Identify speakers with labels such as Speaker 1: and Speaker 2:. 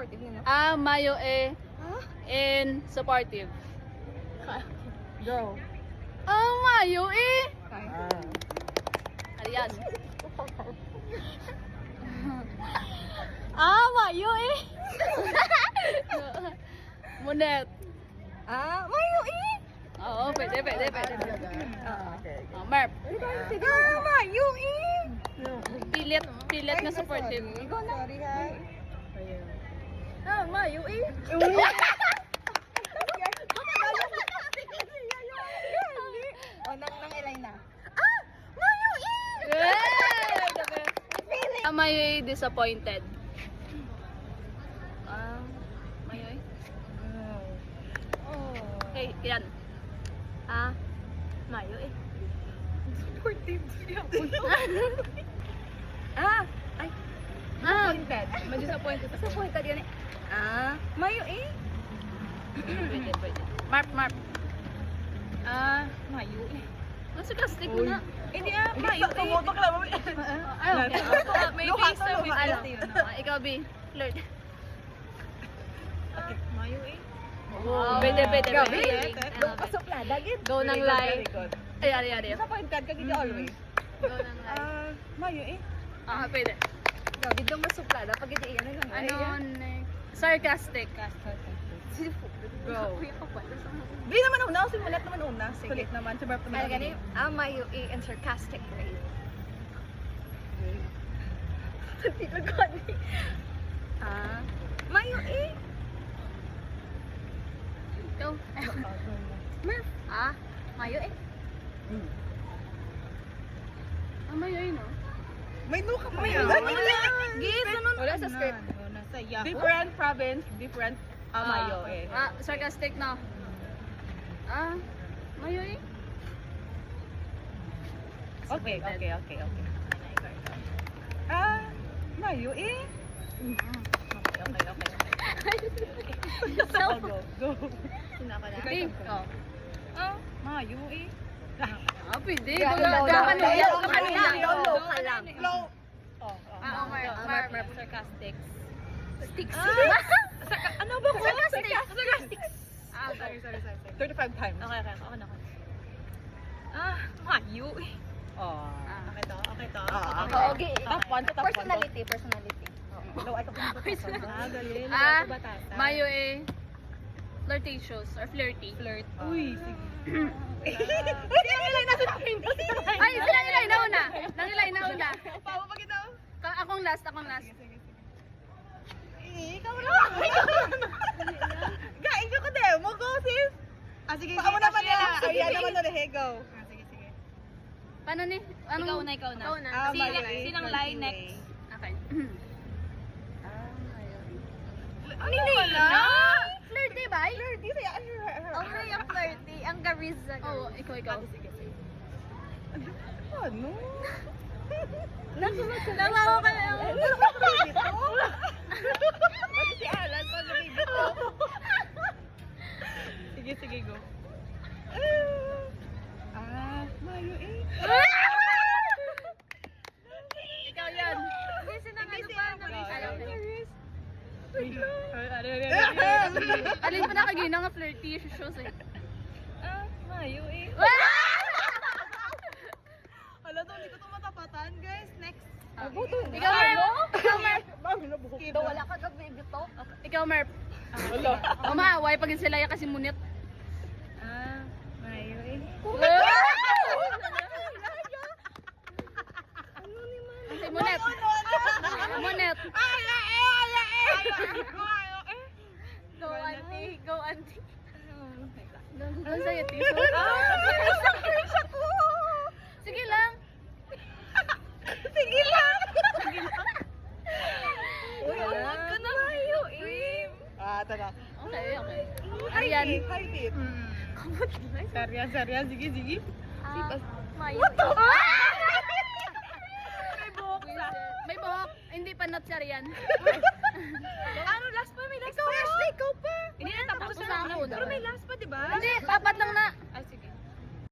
Speaker 1: supportive nila.
Speaker 2: Mayo in supportive.
Speaker 1: Go.
Speaker 2: Mayo Ayan. Mayo Monet.
Speaker 1: Mayo
Speaker 2: Oo, pwede.
Speaker 1: Okay.
Speaker 2: Merp.
Speaker 1: Mayo
Speaker 2: Pilit na supportive.
Speaker 1: Ikaw na. Sorry, ha. Mayo nang ilay na. Mayo
Speaker 2: Mayo disappointed. Mayo Okay, yan. Mayo
Speaker 1: Supportive siya. Disappointed.
Speaker 2: Disappointed.
Speaker 1: Disappointed yun Mayo
Speaker 2: Pwede. Marp.
Speaker 1: Mayo
Speaker 2: Ang sarcastic mo na.
Speaker 1: Hindi Mayo Tumutok lang.
Speaker 2: Okay. May face na may alam. Ikaw, B. Flirt.
Speaker 1: Okay. Mayo
Speaker 2: Pwede.
Speaker 1: Doon ka suplada, gid.
Speaker 2: Go ng line. Ari.
Speaker 1: Disappointed ka gid always.
Speaker 2: Go ng line.
Speaker 1: Mayo
Speaker 2: Pwede.
Speaker 1: Gabi doon masuplada pag hindi yan lang.
Speaker 2: Next? Sarcastic.
Speaker 1: Go. Di naman una, simulat naman una. Sulit naman, si Barb naman.
Speaker 3: Mayo in sarcastic way. Mayo
Speaker 2: Go.
Speaker 3: Murph. Mayo
Speaker 2: Mayo no?
Speaker 1: May nuka pa
Speaker 3: Mayo.
Speaker 1: Gis,
Speaker 3: Wala sa script.
Speaker 1: Different province, different Mayo
Speaker 2: Sarcastic na. Mayo
Speaker 1: Okay. Mayo Go.
Speaker 3: Sinaka na.
Speaker 2: Pink.
Speaker 1: Mayo
Speaker 2: Pwede.
Speaker 3: Low ka lang.
Speaker 1: Low.
Speaker 2: Marp. Sarcastic.
Speaker 3: Sticks.
Speaker 1: Ano ba ko?
Speaker 3: Sarcastic.
Speaker 2: Sorry.
Speaker 1: 35 times.
Speaker 2: Okay.
Speaker 1: Mayo Okay to.
Speaker 3: Okay.
Speaker 1: Top 1 to top 1.
Speaker 3: Personality.
Speaker 1: Low ay kapag galing.
Speaker 2: Mayo flirtatious or flirty.
Speaker 1: Flirt. Uy, sige. Nangilay na sila.
Speaker 2: Ay, nangilay na una.
Speaker 1: Paano pa kita?
Speaker 2: Akong last.
Speaker 1: Ikaw lang. Gain ko demo go sis. Sige. Paano naman nila? Ayan naman na go. Sige.
Speaker 2: Paano ni? Ikaw na.
Speaker 1: Sinang line next?
Speaker 2: Okay.
Speaker 1: Ano na?
Speaker 2: Flirty ba?
Speaker 1: Flirty siya.
Speaker 3: Okay, ang flirty. Ang gariza.
Speaker 2: Oo, ikaw.
Speaker 1: Sige. Ano?
Speaker 3: Nawawa ka na.
Speaker 1: Pati si Alan, pag baby ko. Sige, go. Mayo
Speaker 2: Ikaw yan.
Speaker 3: Kasi nang ano pa.
Speaker 2: Alin pa nakagina nga flirty shows eh.
Speaker 1: Mayo Hala to, hindi ko ito matapatan, guys. Next.
Speaker 2: Ikaw, Merp.
Speaker 3: Wala ka baby to.
Speaker 2: Ikaw, Merp.
Speaker 1: Wala.
Speaker 2: Maaway pag sila ya kasi munit.
Speaker 1: Mayo
Speaker 2: Si Monet. Monet.
Speaker 3: Go auntie.
Speaker 2: Ano sa'yo, Tiso? Sige lang.
Speaker 3: Huwag ka na kayo
Speaker 1: Tara.
Speaker 2: Okay. Arian.
Speaker 1: Hi, babe. Sarya. Sige.
Speaker 3: Mayo.
Speaker 1: What the?